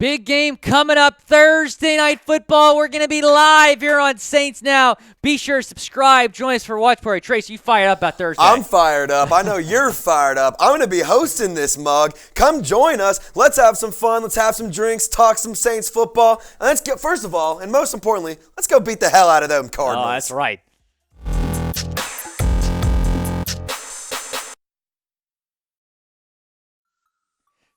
Big game coming up Thursday Night Football. We're going to be live here on Saints Now. Be sure to subscribe. Join us for Watch Party. Trace, you fired up about Thursday? I'm fired up. I know you're fired up. I'm going to be hosting this mug. Come join us. Let's have some fun. Let's have some drinks, talk some Saints football. And let's get, first of all, and most importantly, let's go beat the hell out of them Cardinals. Oh, that's right.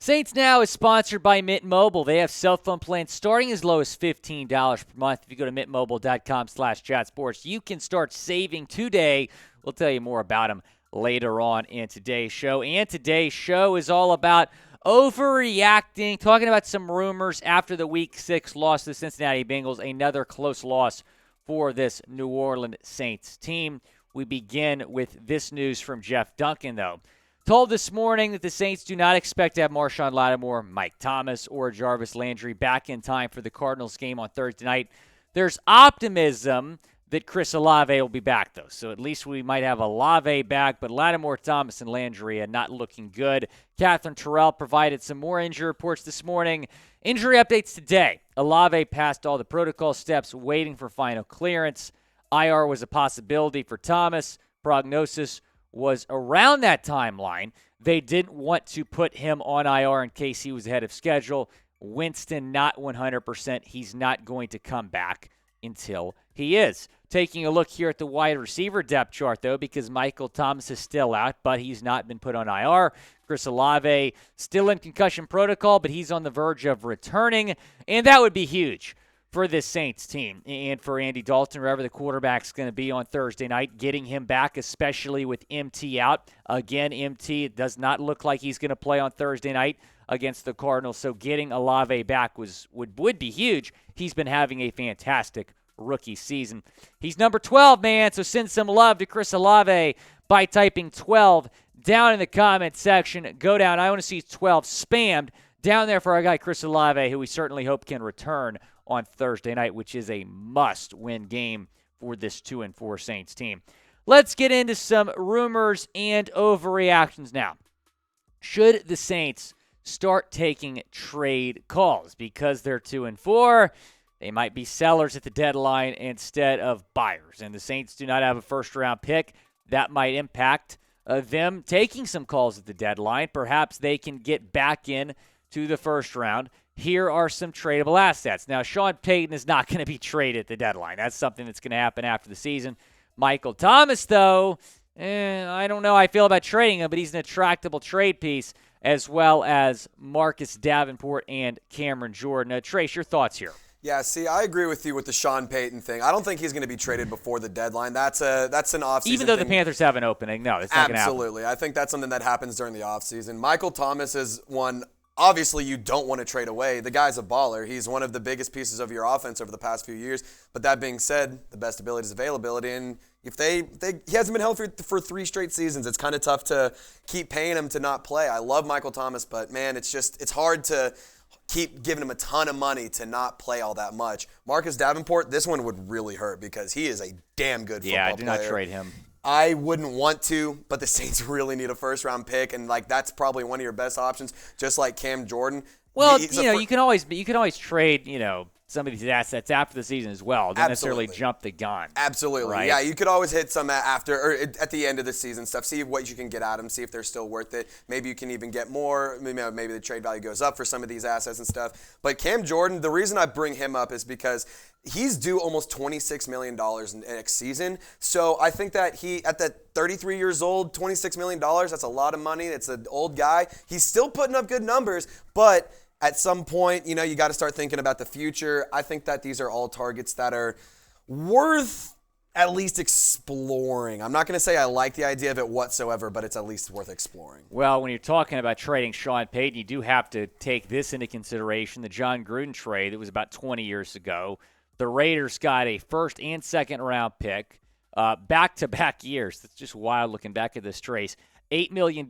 Saints Now is sponsored by Mint Mobile. They have cell phone plans starting as low as $15 per month. If you go to mintmobile.com/chatsports, you can start saving today. We'll tell you more about them later on in today's show. And today's show is all about overreacting, talking about some rumors after the Week 6 loss to the Cincinnati Bengals, another close loss for this New Orleans Saints team. We begin with this news from Jeff Duncan, though. Told this morning that the Saints do not expect to have Marshon Lattimore, Mike Thomas, or Jarvis Landry back in time for the Cardinals game on Thursday night. There's optimism that Chris Olave will be back, though. So at least we might have Olave back, but Lattimore, Thomas, and Landry are not looking good. Catherine Terrell provided some more injury reports this morning. Injury updates today. Olave passed all the protocol steps, waiting for final clearance. IR was a possibility for Thomas. Prognosis was around that timeline. They didn't want to put him on IR in case he was ahead of schedule. Winston, not 100%. He's not going to come back until he is. Taking a look here at the wide receiver depth chart, though, because Micahel Thomas is still out, but he's not been put on IR. Chris Olave still in concussion protocol, but he's on the verge of returning, and that would be huge for this Saints team and for Andy Dalton, wherever the quarterback's going to be on Thursday night, getting him back, especially with MT out. Again, MT, it does not look like he's going to play on Thursday night against the Cardinals, so getting Olave back would be huge. He's been having a fantastic rookie season. He's number 12, man, so send some love to Chris Olave by typing 12 down in the comment section. Go down. I want to see 12 spammed down there for our guy Chris Olave, who we certainly hope can return on Thursday night, which is a must-win game for this 2-4 Saints team. Let's get into some rumors and overreactions now. Should the Saints start taking trade calls? Because they're 2-4, they might be sellers at the deadline instead of buyers. And the Saints do not have a first-round pick. That might impact them taking some calls at the deadline. Perhaps they can get back in to the first round. Here are some tradable assets. Now, Sean Payton is not going to be traded at the deadline. That's something that's going to happen after the season. Micahel Thomas, though, I don't know how I feel about trading him, but he's an attractable trade piece, as well as Marcus Davenport and Cameron Jordan. Trace, your thoughts here? Yeah, see, I agree with you with the Sean Payton thing. I don't think he's going to be traded before the deadline. That's an offseason Even though thing. The Panthers have an opening, no, it's not going to happen. Absolutely. I think that's something that happens during the offseason. Micahel Thomas is one. Obviously, you don't want to trade away. The guy's a baller. He's one of the biggest pieces of your offense over the past few years. But that being said, the best ability is availability. And if he hasn't been healthy for 3 straight seasons, it's kind of tough to keep paying him to not play. I love Micahel Thomas, but, man, it's hard to keep giving him a ton of money to not play all that much. Marcus Davenport, this one would really hurt because he is a damn good football player. Yeah, I do not trade him. I wououldn't want to, but the Saints really need a first-round pick, and that's probably one of your best options, just like Cam Jordan. Well, you can always trade, some of these assets after the season as well. Don't necessarily jump the gun. Absolutely. Right? Yeah, you could always hit some after or at the end of the season stuff. See what you can get out of them. See if they're still worth it. Maybe you can even get more. Maybe the trade value goes up for some of these assets and stuff. But Cam Jordan, the reason I bring him up is because he's due almost $26 million next season. So I think that at that 33 years old, $26 million, that's a lot of money. It's an old guy. He's still putting up good numbers, but at some point, you got to start thinking about the future. I think that these are all targets that are worth at least exploring. I'm not going to say I like the idea of it whatsoever, but it's at least worth exploring. Well, when you're talking about trading Sean Payton, you do have to take this into consideration. The John Gruden trade that was about 20 years ago. The Raiders got a first and second round pick back-to-back years. That's just wild looking back at this trace. $8 million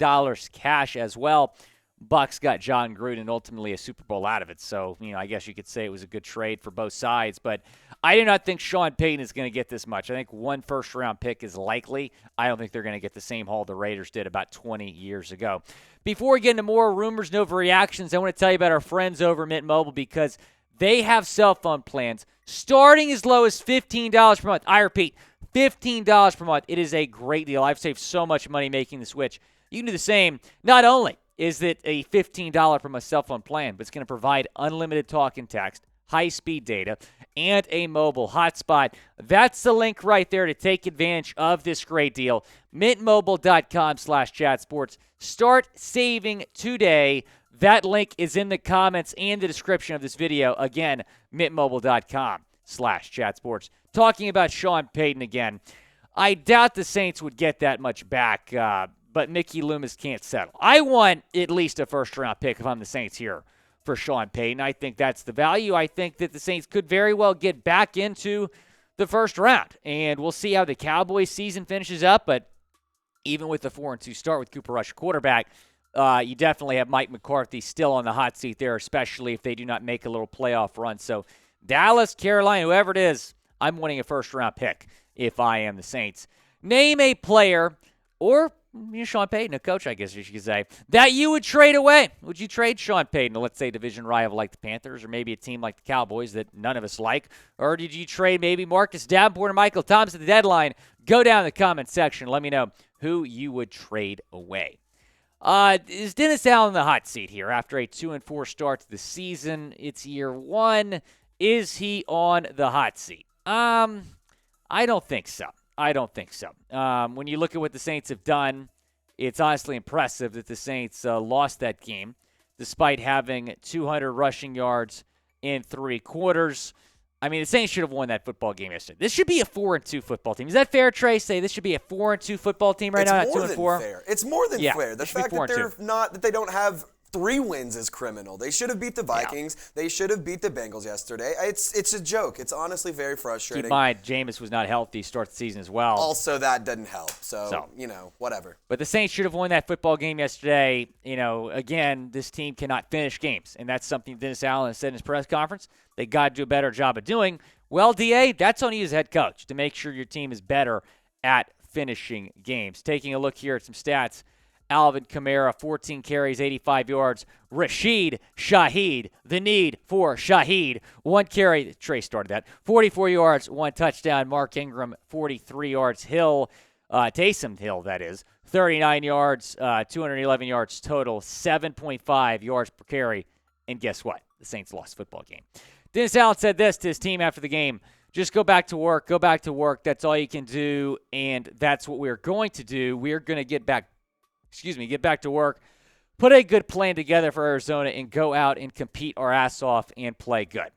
cash as well. Bucks got John Gruden ultimately a Super Bowl out of it. So, I guess you could say it was a good trade for both sides. But I do not think Sean Payton is going to get this much. I think one first-round pick is likely. I don't think they're going to get the same haul the Raiders did about 20 years ago. Before we get into more rumors and overreactions, I want to tell you about our friends over at Mint Mobile because they have cell phone plans starting as low as $15 per month. I repeat, $15 per month. It is a great deal. I've saved so much money making the switch. You can do the same. Not only is it a $15 per month cell phone plan, but it's going to provide unlimited talk and text, high-speed data, and a mobile hotspot. That's the link right there to take advantage of this great deal. MintMobile.com/chatsports. Start saving today. That link is in the comments and the description of this video. Again, MintMobile.com/chatsports. Talking about Sean Payton again, I doubt the Saints would get that much back, but Mickey Loomis can't settle. I want at least a first-round pick if I'm the Saints here for Sean Payton. I think that's the value. I think that the Saints could very well get back into the first round, and we'll see how the Cowboys season finishes up, but even with the 4-2 start with Cooper Rush quarterback, you definitely have Mike McCarthy still on the hot seat there, especially if they do not make a little playoff run. So Dallas, Carolina, whoever it is, I'm wanting a first-round pick if I am the Saints. Name a player, or Sean Payton, a coach, I guess you should say, that you would trade away. Would you trade Sean Payton to, let's say, a division rival like the Panthers or maybe a team like the Cowboys that none of us like? Or did you trade maybe Marcus Davenport or Micahel Thomas at the deadline? Go down in the comment section. Let me know who you would trade away. Is Denis Allen in the hot seat here after a 2-4 start to the season? It's year one. Is he on the hot seat? I don't think so. When you look at what the Saints have done, it's honestly impressive that the Saints lost that game despite having 200 rushing yards in 3 quarters. I mean, the Saints should have won that football game yesterday. This should be a 4-2 football team. Is that fair, Trey? Say this should be a 4-2 football team right now, not 2-4? Fair. It's more than fair. The fact that they don't have 3 wins is criminal. They should have beat the Vikings. Yeah. They should have beat the Bengals yesterday. It's a joke. It's honestly very frustrating. Keep in mind, Jameis was not healthy to start the season as well. Also, that didn't help. So, whatever. But the Saints should have won that football game yesterday. Again, this team cannot finish games, and that's something Denis Allen said in his press conference. They got to do a better job of doing. Well, DA, that's on you as head coach to make sure your team is better at finishing games. Taking a look here at some stats. Alvin Kamara, 14 carries, 85 yards. Rashid Shaheed, the need for Shaheed. 1 carry, Trey started that. 44 yards, 1 touchdown. Mark Ingram, 43 yards. Taysom Hill, that is. 39 yards, 211 yards total, 7.5 yards per carry. And guess what? The Saints lost the football game. Denis Allen said this to his team after the game. Just go back to work. Go back to work. That's all you can do, and that's what we're going to do. We're going to get back to work, put a good plan together for Arizona, and go out and compete our ass off and play good.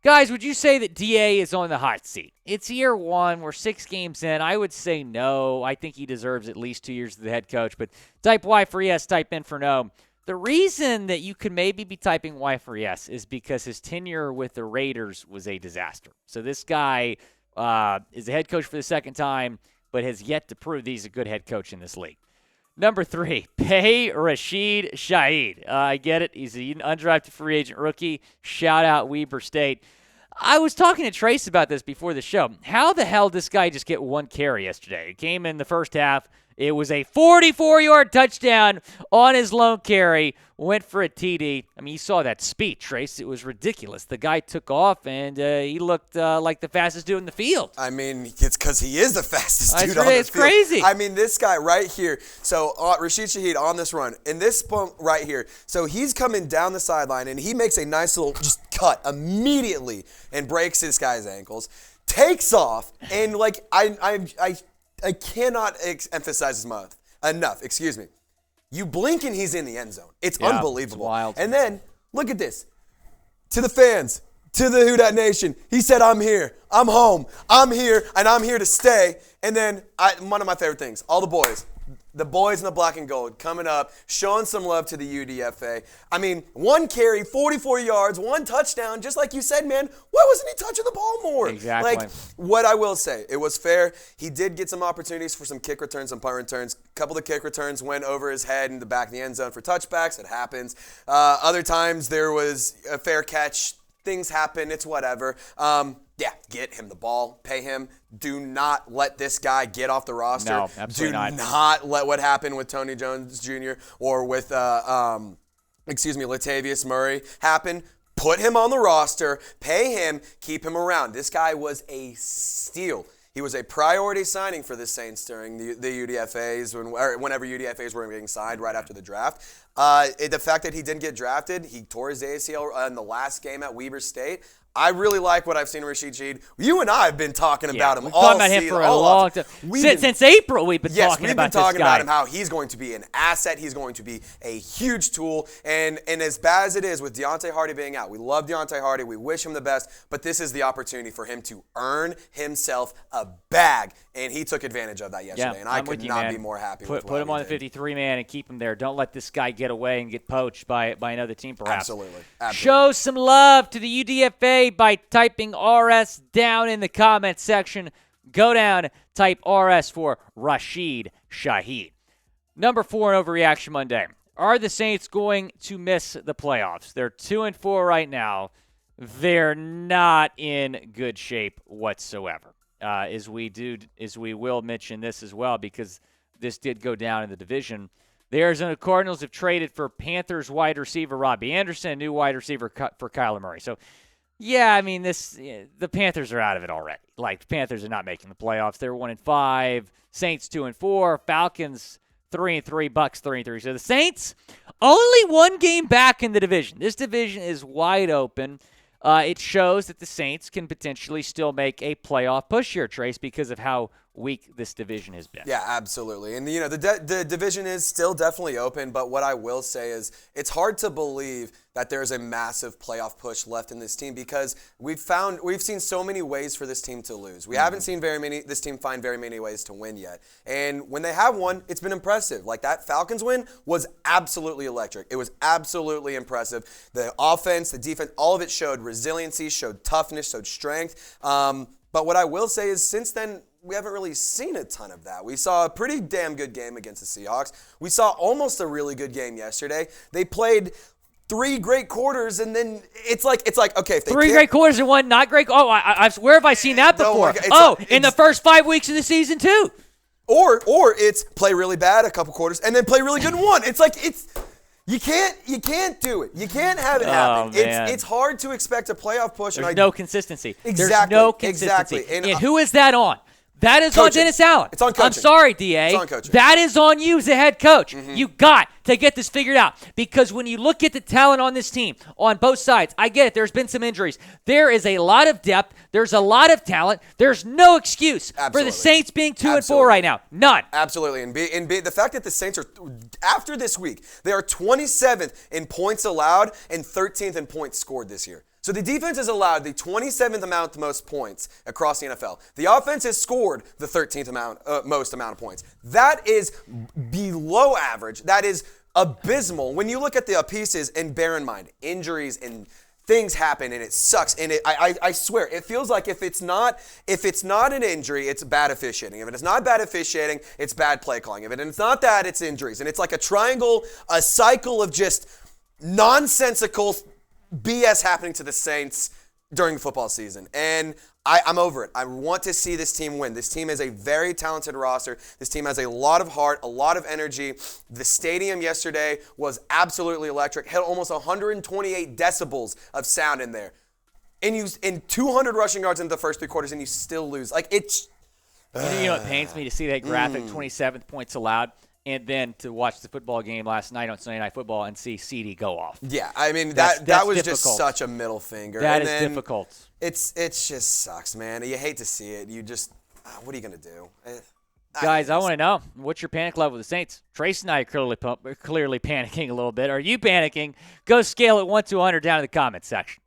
Guys, would you say that DA is on the hot seat? It's year one. We're 6 games in. I would say no. I think he deserves at least 2 years as the head coach, but type Y for yes, type in for no. The reason that you could maybe be typing Y for yes is because his tenure with the Raiders was a disaster. So this guy is a head coach for the second time, but has yet to prove that he's a good head coach in this league. Number 3, pay Rasheed Shaheed. I get it. He's an undrafted free agent rookie. Shout out Weber State. I was talking to Trace about this before the show. How the hell did this guy just get 1 carry yesterday? He came in the first half. It was a 44-yard touchdown on his lone carry. Went for a TD. I mean, you saw that speed, Trace. It was ridiculous. The guy took off, and he looked like the fastest dude in the field. I mean, it's because he is the fastest dude on the field. It's crazy. I mean, this guy right here. So, Rasheed Shaheed on this run. In this bump right here. So, he's coming down the sideline, and he makes a nice little just cut immediately and breaks this guy's ankles. Takes off, and, I cannot emphasize enough. Excuse me. You blink and he's in the end zone. It's unbelievable. It's wild. And then, look at this. To the fans, to the Who Dat Nation, he said, I'm here. I'm home. I'm here, and I'm here to stay. And then, one of my favorite things, all the boys in the black and gold coming up, showing some love to the UDFA. I mean, 1 carry, 44 yards, 1 touchdown, just like you said, man. Why wasn't he touching the ball more? Exactly. What I will say, it was fair. He did get some opportunities for some kick returns, some punt returns. A couple of kick returns went over his head in the back of the end zone for touchbacks. It happens. Other times there was a fair catch. Things happen. It's whatever. Yeah, get him the ball, pay him. Do not let this guy get off the roster. No, absolutely not. Do not let what happened with Tony Jones Jr. or with Latavius Murray happen. Put him on the roster, pay him, keep him around. This guy was a steal. He was a priority signing for the Saints during the UDFAs, whenever UDFAs were getting signed right after the draft. The fact that he didn't get drafted, he tore his ACL in the last game at Weber State. I really like what I've seen of Rasheed Shaheed. You and I have been talking about him we've all talking about season. Him for a long time. Since April, we've been talking about this guy. Yes, we've been talking about him, how he's going to be an asset. He's going to be a huge tool. And as bad as it is with Deontay Hardy being out, we love Deontay Hardy. We wish him the best. But this is the opportunity for him to earn himself a bag. And he took advantage of that yesterday. And I could not be more happy with what he did. Put him on the 53-man and keep him there. Don't let this guy get away and get poached by another team, perhaps. Absolutely. Show some love to the UDFA by typing RS down in the comment section. Go down, type RS for Rasheed Shaheed. Number 4 in Overreaction Monday. Are the Saints going to miss the playoffs? They're 2-4 right now. They're not in good shape whatsoever. As we will mention this as well, because this did go down in the division. The Arizona Cardinals have traded for Panthers wide receiver Robbie Anderson, a new wide receiver for Kyler Murray. So, yeah, I mean, the Panthers are out of it already. Like, the Panthers are not making the playoffs. They're 1-5. Saints 2-4. Falcons 3-3. Bucks 3-3. So the Saints only one game back in the division. This division is wide open. It shows that the Saints can potentially still make a playoff push here, Trace, because of how weak this division has been. Yeah, absolutely. And, the division is still definitely open, but what I will say is it's hard to believe that there's a massive playoff push left in this team, because we've seen so many ways for this team to lose. We haven't seen this team find very many ways to win yet. And when they have won, it's been impressive. Like, that Falcons win was absolutely electric. It was absolutely impressive. The offense, the defense, all of it showed resiliency, showed toughness, showed strength. But what I will say is, since then, we haven't really seen a ton of that. We saw a pretty damn good game against the Seahawks. We saw almost a really good game yesterday. They played 3 great quarters, and then it's like okay, if they 3 great quarters and 1 not great. Oh, where have I seen that before? In the first 5 weeks of the season too. Or it's play really bad a couple quarters and then play really good in 1. You can't do it. You can't have it happen. It's hard to expect a playoff push. There's no consistency. Exactly. There's no consistency. Exactly. And who is that on? That is coaching. on Denis Allen. It's on coaching. I'm sorry, DA. It's on coaching. That is on you as a head coach. You got to get this figured out, because when you look at the talent on this team, on both sides, I get it. There's been some injuries. There is a lot of depth. There's a lot of talent. There's no excuse for the Saints being 2-4 right now. None. Absolutely. And the fact that the Saints are, after this week, they are 27th in points allowed and 13th in points scored this year. So the defense has allowed the 27th most points across the NFL. The offense has scored the 13th most amount of points. That is below average. That is abysmal. When you look at the pieces, and bear in mind, injuries and things happen, and it sucks. And I swear, it feels like if it's not an injury, it's bad officiating. If it's not bad officiating, it's bad play calling. If it's not that, it's injuries. And it's like a triangle, a cycle of just nonsensical BS happening to the Saints during the football season. And I'm over it. I want to see this team win. This team is a very talented roster. This team has a lot of heart, a lot of energy. The stadium yesterday was absolutely electric. Had almost 128 decibels of sound in there. And 200 rushing yards in the first 3 quarters, and you still lose. Like, it's... You know what pains me? To see that graphic, 27th points allowed, and then to watch the football game last night on Sunday Night Football and see CD go off. Yeah, I mean, that was difficult. Just such a middle finger. That is difficult. It just sucks, man. You hate to see it. You just, what are you going to do? Guys, I want to know, what's your panic level with the Saints? Trace and I are clearly panicking a little bit. Are you panicking? Go scale it 1 to 100 down in the comments section.